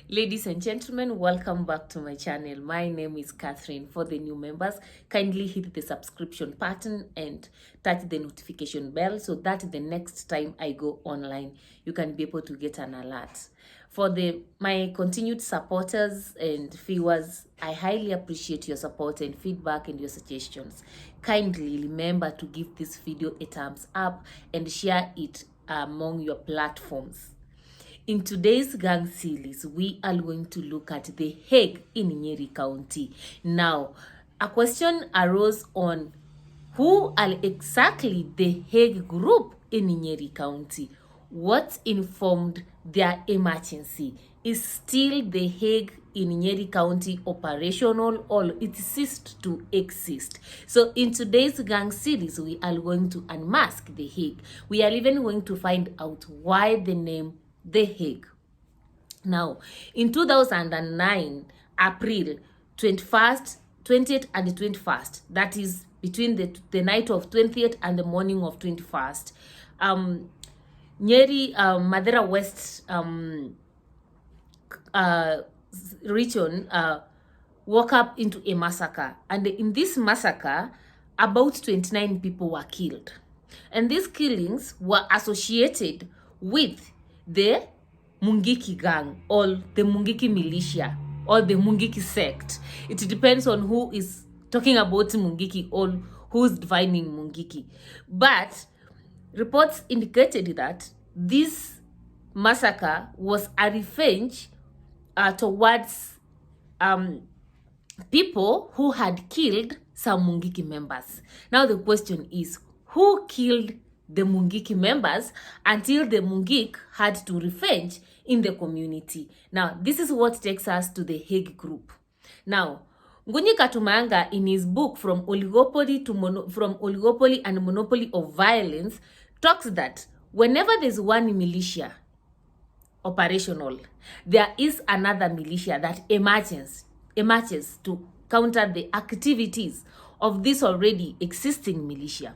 Ladies and gentlemen, welcome back to my channel. My name is Catherine. For the new members, kindly hit the subscription button and touch the notification bell so that the next time I go online, you can be able to get an alert. For my continued supporters and viewers, I highly appreciate your support and feedback and your suggestions. Kindly remember to give this video a thumbs up and share it among your platforms. In today's gang series, we are going to look at the Hague in Nyeri County. Now, a question arose on who are exactly the Hague group in Nyeri County? What informed their emergency? Is still the Hague in Nyeri County operational or it ceased to exist? So in today's gang series, we are going to unmask the Hague. We are even going to find out why the name The Hague. Now, in 2009, April 21st, 20th and 21st, that is between the night of 20th and the morning of 21st, Nyeri Madera West region woke up into a massacre. And in this massacre, about 29 people were killed. And these killings were associated with the Mungiki gang or the Mungiki militia or the Mungiki sect. It depends on who is talking about Mungiki or who's defining Mungiki. But reports indicated that this massacre was a revenge towards people who had killed some Mungiki members. Now the question is, who killed the Mungiki members until the Mungik had to revenge in the community? Now, this is what takes us to the Hague group. Now, Ngunyi Katumanga, in his book From Oligopoly and Monopoly of Violence, talks that whenever there's one militia operational, there is another militia that emerges to counter the activities of this already existing militia.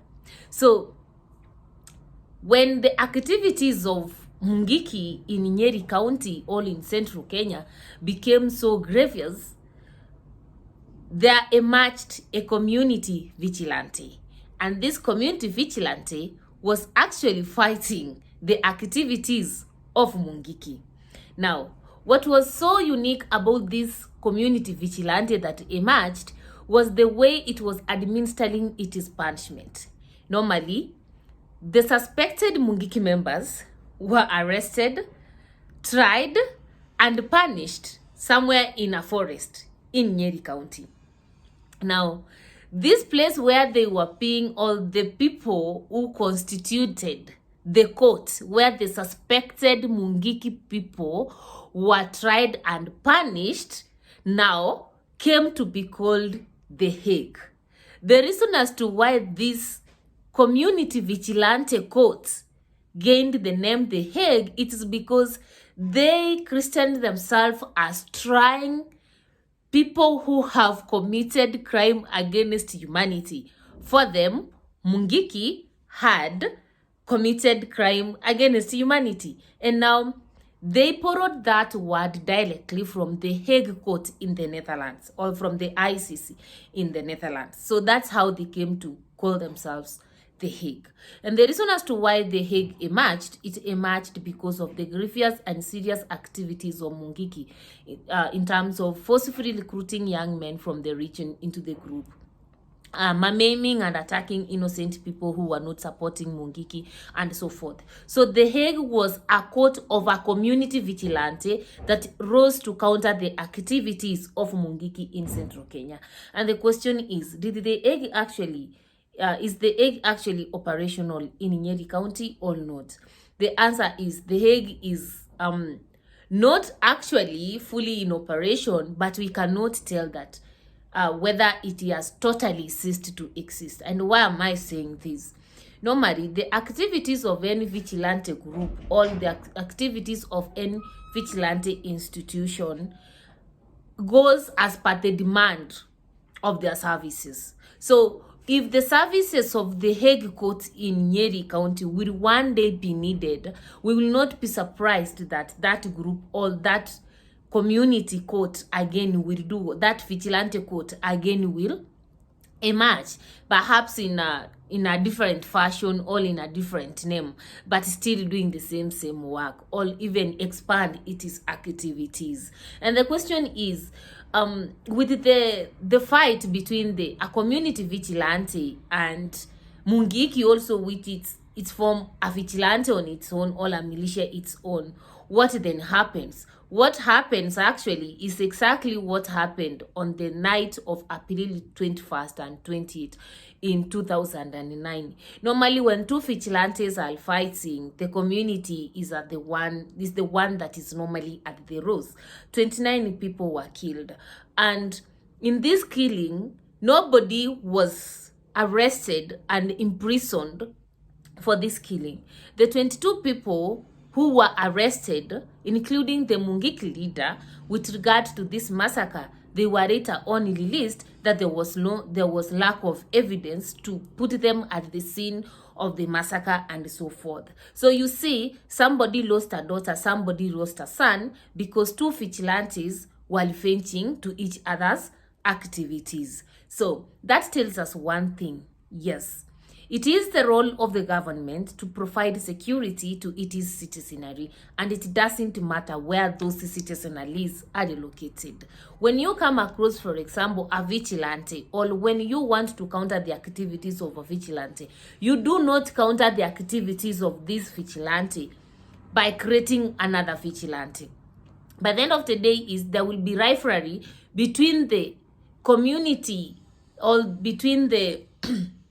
So when the activities of Mungiki in Nyeri County, all in central Kenya, became so grievous, there emerged a community vigilante. And this community vigilante was actually fighting the activities of Mungiki. Now, what was so unique about this community vigilante that emerged was the way it was administering its punishment. Normally, the suspected Mungiki members were arrested, tried, and punished somewhere in a forest in Nyeri County. Now, this place where they were being all the people who constituted the court, where the suspected Mungiki people were tried and punished, now came to be called The Hague. The reason as to why this community vigilante courts gained the name The Hague, it is because they christened themselves as trying people who have committed crime against humanity. For them, Mungiki had committed crime against humanity. And now they borrowed that word directly from the Hague Court in the Netherlands, or from the ICC in the Netherlands. So that's how they came to call themselves The Hague. And the reason as to why The Hague emerged, it emerged because of the grievous and serious activities of Mungiki in terms of forcibly recruiting young men from the region into the group, maiming and attacking innocent people who were not supporting Mungiki, and so forth. So The Hague was a court of a community vigilante that rose to counter the activities of Mungiki in central Kenya. And the question is, did the Hague actually is the Hague actually operational in Nyeri County or not? The answer is the Hague is not actually fully in operation, but we cannot tell that whether it has totally ceased to exist. And why am I saying this? Normally, the activities of any vigilante group, all the activities of any vigilante institution goes as per the demand of their services. So if the services of the Hague Court in Nyeri County will one day be needed, we will not be surprised that that group or that community court again will do, that vigilante court again will emerge, perhaps in a different fashion or in a different name, but still doing the same work, or even expand its activities. And the question is, with the fight between a community vigilante and Mungiki, also with its form a vigilante on its own or a militia its own, what then happens? What happens actually is exactly what happened on the night of April 21st and 20th in 2009. Normally, when two vigilantes are fighting, the community is the one that is normally at the rose. 29 people were killed, and in this killing, nobody was arrested and imprisoned for this killing. The 22 people who were arrested, including the Mungiki leader, with regard to this massacre, they were later on released that there was lack of evidence to put them at the scene of the massacre and so forth. So you see, somebody lost a daughter, somebody lost a son, because two vigilantes were revenging to each other's activities. So that tells us one thing. Yes, it is the role of the government to provide security to its citizenry, and it doesn't matter where those citizenries are located. When you come across, for example, a vigilante, or when you want to counter the activities of a vigilante, you do not counter the activities of this vigilante by creating another vigilante. By the end of the day, there will be rivalry between the community, or between the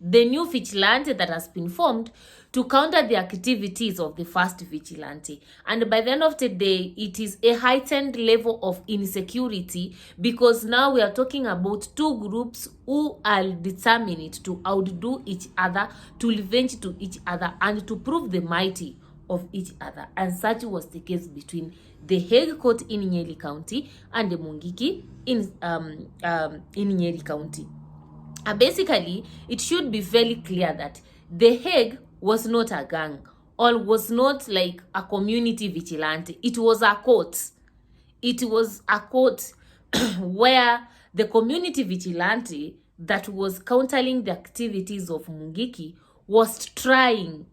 the new vigilante that has been formed to counter the activities of the first vigilante. And by the end of the day, it is a heightened level of insecurity, because now we are talking about two groups who are determined to outdo each other, to revenge to each other, and to prove the mighty of each other. And such was the case between the Hague court in Nyeri County and the Mungiki in Nyeri County. Basically, it should be very clear that the Hague was not a gang, or was not like a community vigilante. It was a court. It was a court where the community vigilante that was countering the activities of Mungiki was trying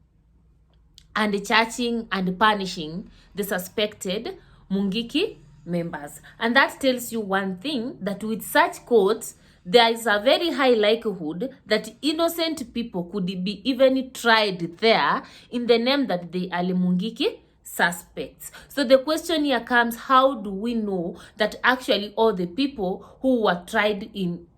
and charging and punishing the suspected Mungiki members. And that tells you one thing, that with such courts, there is a very high likelihood that innocent people could be even tried there in the name that they are Mungiki suspects. So the question here comes, how do we know that actually all the people who were tried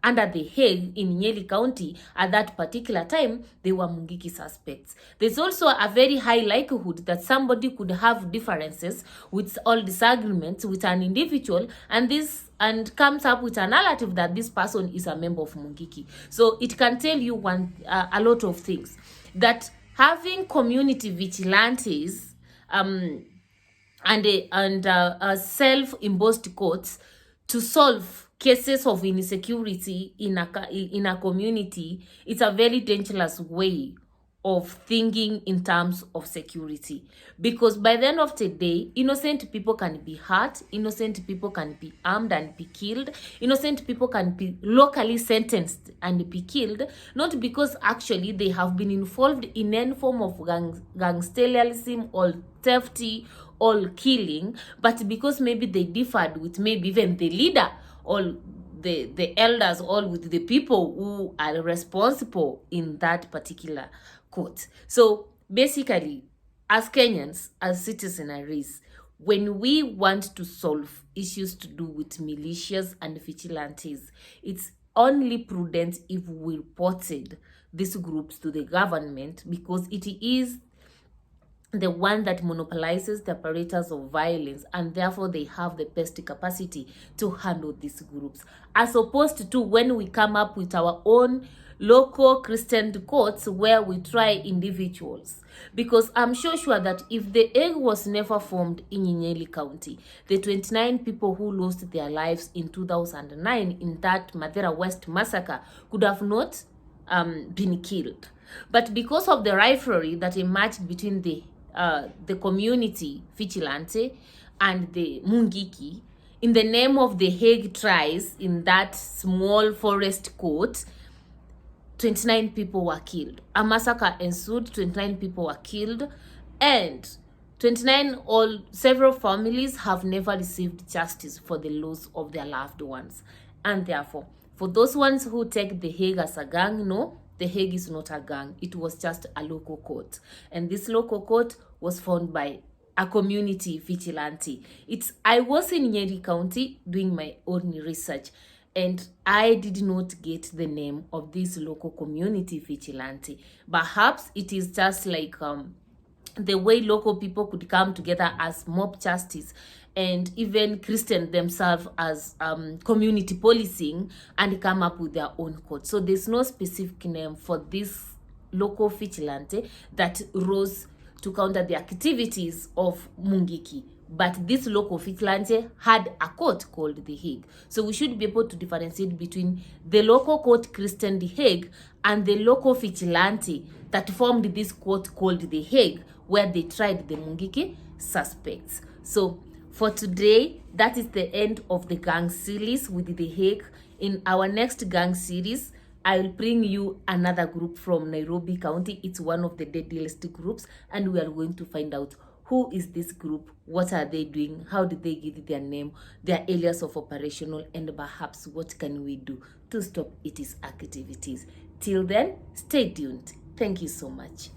under the Hague in Nyeri County at that particular time, they were Mungiki suspects? There's also a very high likelihood that somebody could have differences with all disagreements with an individual, and comes up with a narrative that this person is a member of Mungiki. So it can tell you a lot of things, that having community vigilantes and self-imposed courts to solve cases of insecurity in a community, it's a very dangerous way of thinking in terms of security, because by the end of the day, innocent people can be hurt, innocent people can be armed and be killed, innocent people can be locally sentenced and be killed, not because actually they have been involved in any form of gangsterism or theft or killing, but because maybe they differed with maybe even the leader or the elders, or with the people who are responsible in that particular court. So basically, as Kenyans, as citizenries, when we want to solve issues to do with militias and vigilantes, it's only prudent if we reported these groups to the government, because it is the one that monopolizes the apparatus of violence, and therefore they have the best capacity to handle these groups, as opposed to when we come up with our own local Christian courts where we try individuals. Because I'm sure that if the Hague was never formed in Nyeri County, the 29 people who lost their lives in 2009 in that Mathera West massacre could have not been killed. But because of the rivalry that emerged between the community vigilante and the Mungiki, in the name of the Hague trials in that small forest court, 29 people were killed. A massacre ensued, 29 people were killed, and several families have never received justice for the loss of their loved ones. And therefore, for those ones who take the Hague as a gang, no, the Hague is not a gang. It was just a local court. And this local court was formed by a community vigilante. I was in Nyeri County doing my own research, and I did not get the name of this local community vigilante. Perhaps it is just like the way local people could come together as mob justice and even Christian themselves as community policing and come up with their own code. So there's no specific name for this local vigilante that rose to counter the activities of Mungiki. But this local vigilante had a court called the Hague. So we should be able to differentiate between the local court Christian the Hague and the local vigilante that formed this court called the Hague, where they tried the Mungiki suspects. So for today, that is the end of the gang series with the Hague. In our next gang series, I'll bring you another group from Nairobi County. It's one of the deadliest groups, and we are going to find out who is this group, what are they doing, how did they get their name, their areas of operational, and perhaps what can we do to stop its activities. Till then, stay tuned. Thank you so much.